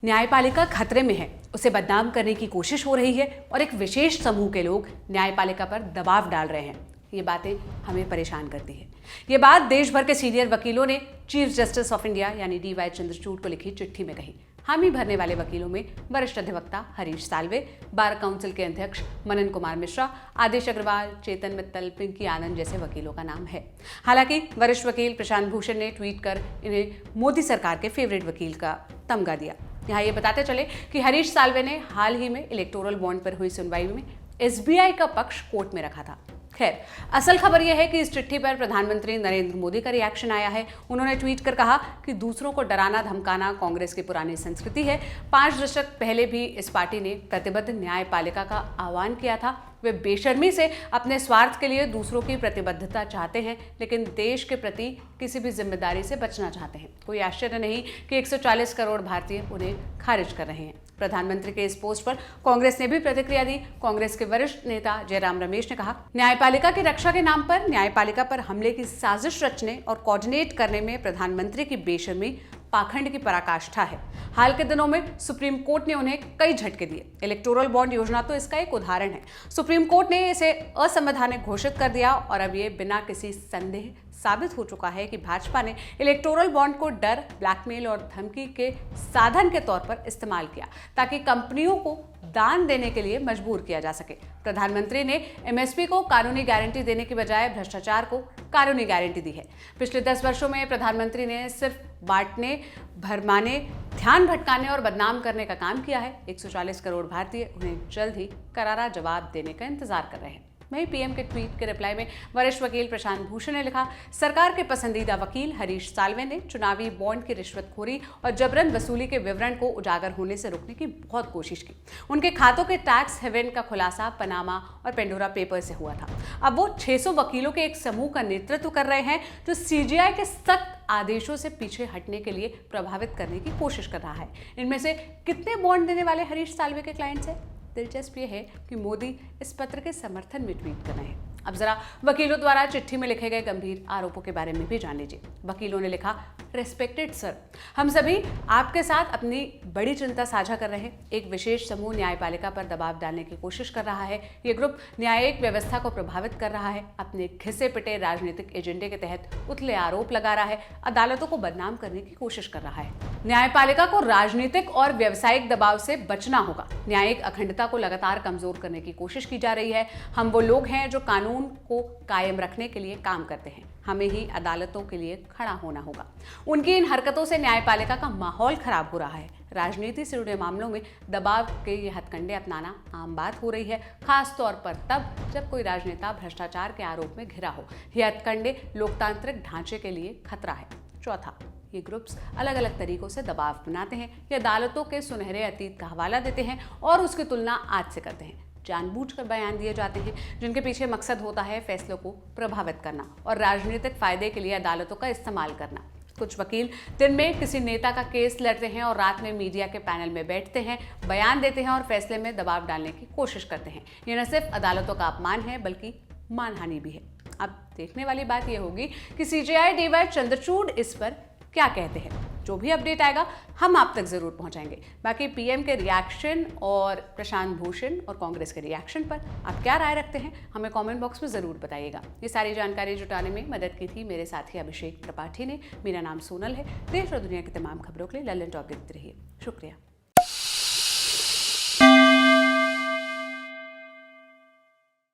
न्यायपालिका खतरे में है, उसे बदनाम करने की कोशिश हो रही है और एक विशेष समूह के लोग न्यायपालिका पर दबाव डाल रहे हैं। ये बातें हमें परेशान करती है। ये बात देश भर के सीनियर वकीलों ने चीफ जस्टिस ऑफ इंडिया यानी DY चंद्रचूड़ को लिखी चिट्ठी में कही। हामी भरने वाले वकीलों में वरिष्ठ अधिवक्ता हरीश साल्वे, बार काउंसिल के अध्यक्ष मनन कुमार मिश्रा, आदेश अग्रवाल, चेतन मित्तल, पिंकी आनंद जैसे वकीलों का नाम है। हालांकि वरिष्ठ वकील प्रशांत भूषण ने ट्वीट कर इन्हें मोदी सरकार के फेवरेट वकील का तमगा दिया। यहाँ ये बताते चले कि हरीश साल्वे ने हाल ही में इलेक्टोरल बॉन्ड पर हुई सुनवाई में SBI का पक्ष कोर्ट में रखा था। खैर, असल खबर यह है कि इस चिट्ठी पर प्रधानमंत्री नरेंद्र मोदी का रिएक्शन आया है। उन्होंने ट्वीट कर कहा कि दूसरों को डराना धमकाना कांग्रेस की पुरानी संस्कृति है। 5 दशक पहले भी इस पार्टी ने प्रतिबद्ध न्यायपालिका का आह्वान किया था। वे बेशर्मी से अपने स्वार्थ के लिए दूसरों की प्रतिबद्धता चाहते हैं, लेकिन देश के प्रति किसी भी जिम्मेदारी से बचना चाहते हैं। कोई आश्चर्य नहीं कि 140 करोड़ भारतीय उन्हें खारिज कर रहे हैं। प्रधानमंत्री के इस पोस्ट पर कांग्रेस ने भी प्रतिक्रिया दी। कांग्रेस के वरिष्ठ नेता जयराम रमेश ने कहा, न्यायपालिका की रक्षा के नाम पर न्यायपालिका पर हमले की साजिश रचने और कोऑर्डिनेट करने में प्रधानमंत्री की बेशर्मी पाखंड की पराकाष्ठा है। हाल के दिनों में सुप्रीम कोर्ट ने उन्हें कई झटके दिए। इलेक्टोरल बॉन्ड योजना तो इसका एक उदाहरण है। सुप्रीम कोर्ट ने इसे असंवैधानिक घोषित कर दिया और अब ये बिना किसी संदेह साबित हो चुका है कि भाजपा ने इलेक्टोरल बॉन्ड को डर, ब्लैकमेल और धमकी के साधन के तौर पर इस्तेमाल किया ताकि कंपनियों को दान देने के लिए मजबूर किया जा सके। प्रधानमंत्री ने MSP को कानूनी गारंटी देने की बजाय भ्रष्टाचार को कानूनी गारंटी दी है। पिछले 10 वर्षों में प्रधानमंत्री ने सिर्फ बांटने, भरमाने, ध्यान भटकाने और बदनाम करने का काम किया है। 140 करोड़ भारतीय उन्हें जल्द ही करारा जवाब देने का इंतजार कर रहे हैं। वहीं PM के ट्वीट के रिप्लाई में वरिष्ठ वकील प्रशांत भूषण ने लिखा, सरकार के पसंदीदा वकील हरीश साल्वे ने चुनावी बॉन्ड की रिश्वतखोरी और जबरन वसूली के विवरण को उजागर होने से रोकने की बहुत कोशिश की। उनके खातों के टैक्स हेवन का खुलासा पनामा और पेंडोरा पेपर से हुआ था। अब वो 600 वकीलों के एक समूह का नेतृत्व कर रहे हैं जो CJI के सख्त आदेशों से पीछे हटने के लिए प्रभावित करने की कोशिश कर रहा है। इनमें से कितने बॉन्ड देने वाले हरीश साल्वे के क्लाइंट्स हैं? दिलचस्प ये है कि मोदी इस पत्र के समर्थन में ट्वीट कर रहे हैं। अब जरा वकीलों द्वारा चिट्ठी में लिखे गए गंभीर आरोपों के बारे में भी जान लीजिए। वकीलों ने लिखा, रेस्पेक्टेड सर, हम सभी आपके साथ अपनी बड़ी चिंता साझा कर रहे हैं। एक विशेष समूह न्यायपालिका पर दबाव डालने की कोशिश कर रहा है। ये ग्रुप न्यायिक व्यवस्था को प्रभावित कर रहा है, अपने घिसे पिटे राजनीतिक एजेंडे के तहत उथले आरोप लगा रहा है, अदालतों को बदनाम करने की कोशिश कर रहा है। न्यायपालिका को राजनीतिक और व्यावसायिक दबाव से बचना होगा। न्यायिक अखंडता को लगातार कमजोर करने की कोशिश की जा रही है। हम वो लोग हैं जो कानून को कायम रखने के लिए काम करते हैं। हमें ही अदालतों के लिए खड़ा होना होगा। उनकी इन हरकतों से न्यायपालिका का माहौल खराब हो रहा है। राजनीति से जुड़े मामलों में दबाव के ये हथकंडे अपनाना आम बात हो रही है, खास तौर पर तब जब कोई राजनेता भ्रष्टाचार के आरोप में घिरा हो। ये हथकंडे लोकतांत्रिक ढांचे के लिए खतरा है। चौथा, ये ग्रुप्स अलग अलग तरीकों से दबाव बनाते हैं। ये अदालतों के सुनहरे अतीत का हवाला देते हैं और उसकी तुलना आज से करते हैं। जानबूझकर बयान दिए जाते हैं जिनके पीछे मकसद होता है फैसलों को प्रभावित करना और राजनीतिक फायदे के लिए अदालतों का इस्तेमाल करना। कुछ वकील दिन में किसी नेता का केस लड़ते हैं और रात में मीडिया के पैनल में बैठते हैं, बयान देते हैं और फैसले में दबाव डालने की कोशिश करते हैं। ये न सिर्फ अदालतों का अपमान है बल्कि मानहानि भी है। अब देखने वाली बात यह होगी कि CJI DY चंद्रचूड़ इस पर क्या कहते हैं। जो भी अपडेट आएगा हम आप तक जरूर पहुंचाएंगे। बाकी PM के रिएक्शन और प्रशांत भूषण और कांग्रेस के रिएक्शन पर आप क्या राय रखते हैं, हमें कमेंट बॉक्स में जरूर बताइएगा। ये सारी जानकारी जुटाने में मदद की थी मेरे साथी अभिषेक त्रिपाठी ने। मेरा नाम सोनल है। देश और दुनिया की तमाम खबरों के लिए लल्लन टॉप देखते रहिए। शुक्रिया।